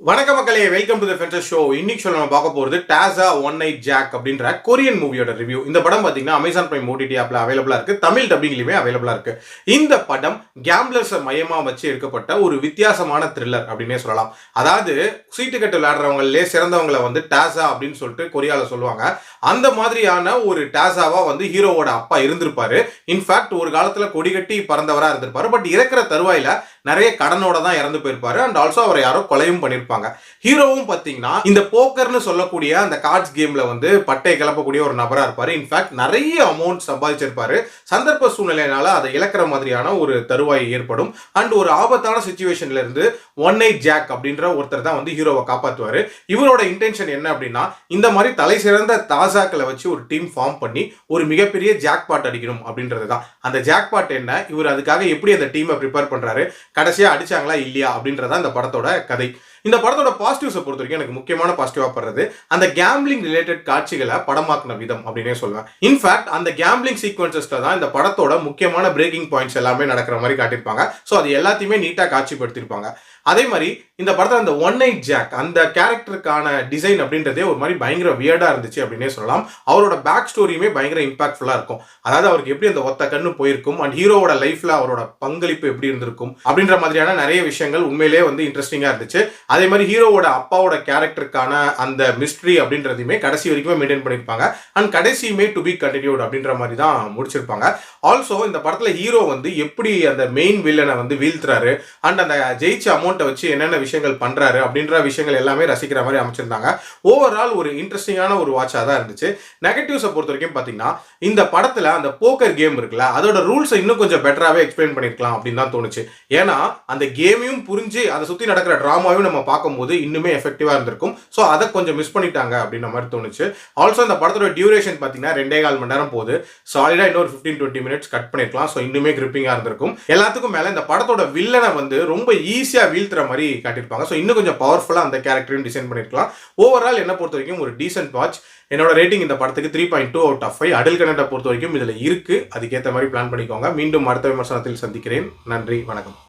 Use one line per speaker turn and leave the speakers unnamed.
வணக்க மக்களே, welcome to the ஃபென்டஸ் show. இன்னைக்கு சொல்ல நம்ம பார்க்க போகிறது டாஸா ஒன் நைட் ஜாக் அப்படின்ற கொரியன் மூவியோட ரிவ்யூ. இந்த படம் பார்த்தீங்கன்னா அமேசான் பிரைம் ஓடிடி ஆப்ல அவைலபிளா இருக்கு, தமிழ் டப்பிங்லயுமே அவைலபிளா இருக்கு. இந்த படம் கேம்ப்ளர்ஸை மையமா வச்சு எடுக்கப்பட்ட ஒரு வித்தியாசமான த்ரில்லர் அப்படின்னே சொல்லலாம். அதாவது சீட்டு கட்டு விளையாடுறவங்களே சிறந்தவங்களை வந்து டாஸா அப்படின்னு சொல்லிட்டு கொரியால சொல்லுவாங்க. அந்த மாதிரியான ஒரு டாஸாவா வந்து ஹீரோவோட அப்பா இருந்திருப்பாரு. இன்ஃபேக்ட் ஒரு காலத்துல கொடி கட்டி பறந்தவரா இருந்திருப்பாரு. பட் இறக்குற தருவாயில நிறைய கடனோட தான் இறந்து போயிருப்பாரு. அண்ட் ஆல்சோ அவரை யாரோ கொலையும் பண்ணிருப்பாங்க. ஹீரோவும் பாத்தீங்கன்னா இந்த போக்கர்னு சொல்லக்கூடிய அந்த கார்ட்ஸ் கேம்ல வந்து பட்டை கிளப்பக்கூடிய ஒரு நபரா இருப்பாரு. இன்ஃபேக்ட் நிறைய அமௌண்ட் சம்பாதிச்சிருப்பாரு. சந்தர்ப்ப சூழ்நிலையினால அதை இழக்கிற மாதிரியான ஒரு தருவாய் ஏற்படும். அண்ட் ஒரு ஆபத்தான சிச்சுவேஷன்ல இருந்து ஒன் நைட் ஜாக் அப்படின்ற ஒருத்தர் தான் வந்து ஹீரோவை காப்பாற்றுவாரு. இவரோட இன்டென்ஷன் என்ன அப்படின்னா, இந்த மாதிரி தலை சிறந்த தாசாக்களை வச்சு ஒரு டீம் ஃபார்ம் பண்ணி ஒரு மிகப்பெரிய ஜாக்பாட் அடிக்கணும் அப்படின்றது தான். அந்த ஜாக்பாட் என்ன, இவர் அதுக்காக எப்படி அந்த டீமை ப்ரிப்பேர் பண்றாரு, கடைசியா அடிச்சாங்களா இல்லையா அப்படின்றத அந்த படத்தோட கதை. இந்த படத்தோட பாசிட்டிவ்ஸை பொறுத்த வரைக்கும் எனக்கு முக்கியமான பாசிட்டிவா படுறது அந்த கேம்பிளிங் ரிலேட்டட் காட்சிகளை படமாக்குன விதம் அப்படின்னே சொல்லுவேன். இன்ஃபேக்ட் அந்த கேம்பிளிங் சீக்வன்சஸ்ல தான் இந்த படத்தோட முக்கியமான பிரேக்கிங் பாயிண்ட்ஸ் எல்லாமே நடக்கிற மாதிரி காட்டியிருப்பாங்க. ஸோ அது எல்லாத்தையுமே நீட்டா காட்சிப்படுத்திருப்பாங்க. அதே மாதிரி இந்த படத்தில் அந்த ஒன் நைட் ஜாக் அந்த கேரக்டருக்கான டிசைன் அப்படின்றதே ஒரு மாதிரி பயங்கர வியர்டா இருந்துச்சு அப்படின்னே சொல்லலாம். அவரோட பேக் ஸ்டோரியுமே பயங்கர இம்பாக்ட்ஃபுல்லா இருக்கும். அதாவது அவருக்கு எப்படி அந்த ஒத்த கண்ணு போயிருக்கும் அண்ட் ஹீரோவோட லைஃப்ல அவரோட பங்களிப்பு எப்படி இருந்திருக்கும் அப்படின்ற மாதிரியான நிறைய விஷயங்கள் உண்மையிலேயே வந்து இன்ட்ரெஸ்டிங்கா இருந்துச்சு. அதே மாதிரி ஹீரோவோட அப்பாவோட கேரக்டருக்கான அந்த மிஸ்ட்ரி அப்படின்றதையுமே கடைசி வரைக்கும் மெயின்டைன் பண்ணியிருப்பாங்க. அண்ட் கடைசியுமே டு பி கண்டினியூட் அப்படின்ற மாதிரி தான் முடிச்சிருப்பாங்க. ஆல்சோ இந்த படத்துல ஹீரோ வந்து எப்படி அந்த மெயின் வில்லனை வந்து வீழ்த்துறாரு அண்ட் அந்த ஜெயிச்ச அமௌண்ட்டை வச்சு என்னென்ன விஷயங்கள் பண்றாரு அப்படின்ற விஷயங்கள் எல்லாமே ரசிக்கிற மாதிரி அமைச்சிருந்தாங்க. ஓவரால் ஒரு இன்ட்ரெஸ்டிங்கான ஒரு வாட்சா தான் இருந்துச்சு. நெகட்டிவ்ஸை பொறுத்த வரைக்கும் பாத்தீங்கன்னா, இந்த படத்துல அந்த போக்கர் கேம் இருக்குல்ல, அதோட ரூல்ஸை இன்னும் கொஞ்சம் பெட்டராகவே எக்ஸ்பிளைன் பண்ணிருக்கலாம் அப்படின்னு தான் தோணுச்சு. ஏன்னா அந்த கேமையும் புரிஞ்சு அதை சுத்தி நடக்கிற டிராமாவையும் நம்ம பார்க்கும்போது இன்னுமே எஃபெக்டிவா இருந்திருக்கும். ஸோ அதை கொஞ்சம் மிஸ் பண்ணிட்டாங்க அப்படின்ற மாதிரி தோணுச்சு. ஆல்சோ இந்த படத்தோட டியூரேஷன் பார்த்தீங்கன்னா 2.25 மணி நேரம் போகுது. சாலிடா இன்னொரு 15-20 மினிட்ஸ் கட் பண்ணிருக்கலாம். ஸோ இன்னுமே கிரிப்பிங்கா இருந்திருக்கும். எல்லாத்துக்கும் மேல இந்த படத்தோட வில்லனை வந்து ரொம்ப ஈஸியா வீழ்த்துற மாதிரி காட்டியிருப்பாங்க. ஸோ இன்னும் கொஞ்சம் பவர்ஃபுல்லா அந்த கேரக்டரையும் டிசைன் பண்ணிருக்கலாம். ஓவரால் என்ன பொறுத்த வரைக்கும் ஒரு டீசென்ட் வாட்ச். என்னோட ரேட்டிங் இந்த படத்துக்கு 3.2 அவுட் ஆஃப் 5. அடல் கனெக்டை பொறுத்த வரைக்கும் இதுல இருக்கு. அதுக்கேற்ற மாதிரி பிளான் பண்ணிக்கோங்க. மீண்டும் அடுத்த விமர்சனத்தில் சந்திக்கிறேன். நன்றி, வணக்கம்.